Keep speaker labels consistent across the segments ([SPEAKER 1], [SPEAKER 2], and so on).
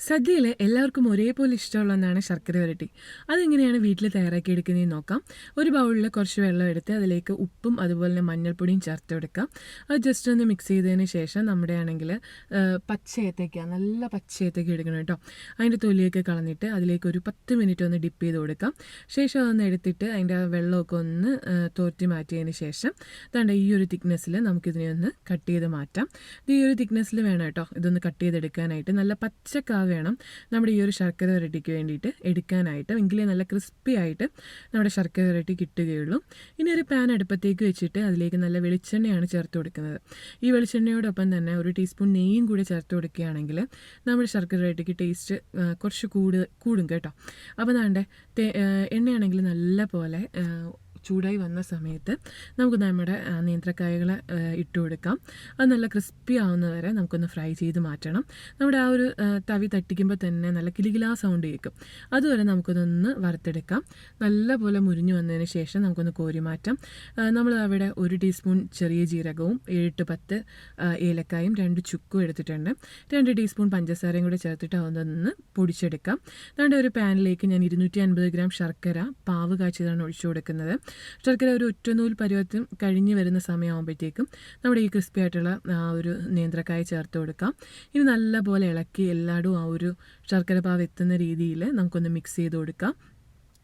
[SPEAKER 1] സദ്യയിൽ എല്ലാവർക്കും ഒരേപോലെ ഇഷ്ടമുള്ള ഒന്നാണ് ശർക്കര വരട്ടി. അതെങ്ങനെയാണ് വീട്ടിൽ തയ്യാറാക്കി എടുക്കുന്നതെന്ന് നോക്കാം. ഒരു ബൗളിൽ കുറച്ച് വെള്ളം എടുത്ത് അതിലേക്ക് ഉപ്പും അതുപോലെ തന്നെ മഞ്ഞൾപ്പൊടിയും ചേർത്ത് കൊടുക്കാം. അത് ജസ്റ്റ് ഒന്ന് മിക്സ് ചെയ്തതിന് ശേഷം നമ്മുടെ ആണെങ്കിൽ പച്ചയത്തേക്ക നല്ല പച്ചയത്തേക്ക് എടുക്കണം കേട്ടോ. അതിൻ്റെ തൊലിയൊക്കെ കളഞ്ഞിട്ട് അതിലേക്ക് ഒരു 10 മിനിറ്റ് ഒന്ന് ഡിപ്പ് ചെയ്ത് കൊടുക്കാം. ശേഷം അതൊന്ന് എടുത്തിട്ട് അതിൻ്റെ വെള്ളമൊക്കെ ഒന്ന് തോർത്തി മാറ്റിയതിന് ശേഷം അതാണ്ട് ഈ ഒരു തിക്നെസ്സിൽ നമുക്കിതിനെ ഒന്ന് കട്ട് ചെയ്ത് മാറ്റാം. ഇത് ഈ ഒരു തിക്നെസ്സിൽ വേണം കേട്ടോ ഇതൊന്ന് കട്ട് ചെയ്തെടുക്കാനായിട്ട്. നല്ല പച്ചക്കാ വേണം നമ്മുടെ ഈ ഒരു ശർക്കര വരട്ടിക്ക് വേണ്ടിയിട്ട് എടുക്കാനായിട്ട്. എങ്കിലേ നല്ല ക്രിസ്പി ആയിട്ട് നമ്മുടെ ശർക്കര വരട്ടി കിട്ടുകയുള്ളൂ. ഇനി ഒരു പാൻ അടുപ്പത്തേക്ക് വെച്ചിട്ട് അതിലേക്ക് നല്ല വെളിച്ചെണ്ണയാണ് ചേർത്ത് കൊടുക്കുന്നത്. ഈ വെളിച്ചെണ്ണയോടൊപ്പം തന്നെ ഒരു ടീസ്പൂൺ നെയ്യും കൂടി ചേർത്ത് കൊടുക്കുകയാണെങ്കിൽ നമ്മുടെ ശർക്കര വരട്ടിക്ക് ടേസ്റ്റ് കുറച്ച് കൂടും കേട്ടോ. അപ്പോൾ നാണ്ടെ എണ്ണയാണെങ്കിൽ നല്ല പോലെ ചൂടായി വന്ന സമയത്ത് നമുക്ക് നമ്മുടെ നേന്ത്രക്കായകൾ ഇട്ട് കൊടുക്കാം. അത് നല്ല ക്രിസ്പി ആവുന്നവരെ നമുക്കൊന്ന് ഫ്രൈ ചെയ്ത് മാറ്റണം. നമ്മുടെ ആ ഒരു തവി തട്ടിക്കുമ്പോൾ തന്നെ നല്ല കിലുകിലാ സൗണ്ട് കേൾക്കും. അതുവരെ നമുക്കൊന്ന് വറുത്തെടുക്കാം. നല്ല പോലെ മുരിഞ്ഞു വന്നതിന് ശേഷം നമുക്കൊന്ന് കോരി മാറ്റാം. നമ്മൾ അവിടെ 1 ടീസ്പൂൺ ചെറിയ ജീരകവും 7-10 ഏലക്കായും 2 ചുക്കും എടുത്തിട്ടുണ്ട്. 2 ടീസ്പൂൺ പഞ്ചസാരയും കൂടി ചേർത്തിട്ട് അതൊന്ന് പൊടിച്ചെടുക്കാം. അതുകൊണ്ട് ഒരു പാനിലേക്ക് ഞാൻ 250 ഗ്രാം ശർക്കര പാവ് കാച്ചിയതാണ് ഒഴിച്ചു കൊടുക്കുന്നത്. ശർക്കര ഒരു ഒറ്റനൂൽ പരുവത്തിൽ കഴിഞ്ഞ് വരുന്ന സമയമാകുമ്പോഴത്തേക്കും നമ്മുടെ ഈ ക്രിസ്പി ആയിട്ടുള്ള ഒരു നേന്ത്രക്കായ ചേർത്ത് കൊടുക്കാം. ഇനി നല്ലപോലെ ഇളക്കി എല്ലായിടും ആ ഒരു ശർക്കര പാവ് എത്തുന്ന രീതിയിൽ നമുക്കൊന്ന് മിക്സ് ചെയ്ത് കൊടുക്കാം.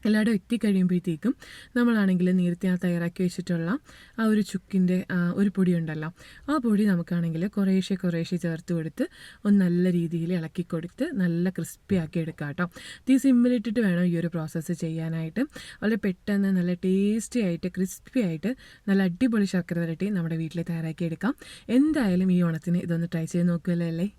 [SPEAKER 1] എല്ലായിടും എത്തിക്കഴിയുമ്പോഴത്തേക്കും നമ്മളാണെങ്കിൽ നേരത്തെ തയ്യാറാക്കി വെച്ചിട്ടുള്ള ആ ഒരു ചുക്കിൻ്റെ ഒരു പൊടി ഉണ്ടല്ലോ, ആ പൊടി നമുക്കാണെങ്കിൽ കുറേശ്ശെ ചേർത്ത് കൊടുത്ത് ഒന്ന് നല്ല രീതിയിൽ ഇളക്കി കൊടുത്ത് നല്ല ക്രിസ്പി ആക്കി എടുക്കാം കേട്ടോ. തീ സിമ്മിലിട്ടിട്ട് വേണം ഈ ഒരു പ്രോസസ്സ് ചെയ്യാനായിട്ട്. വളരെ പെട്ടെന്ന് നല്ല ടേസ്റ്റി ആയിട്ട് ക്രിസ്പി ആയിട്ട് നല്ല അടിപൊളി ശർക്കര വരട്ടി നമ്മുടെ വീട്ടിൽ തയ്യാറാക്കി എടുക്കാം. എന്തായാലും ഈ ഓണത്തിന് ഇതൊന്ന് ട്രൈ ചെയ്ത് നോക്കുമല്ലോ അല്ലേ.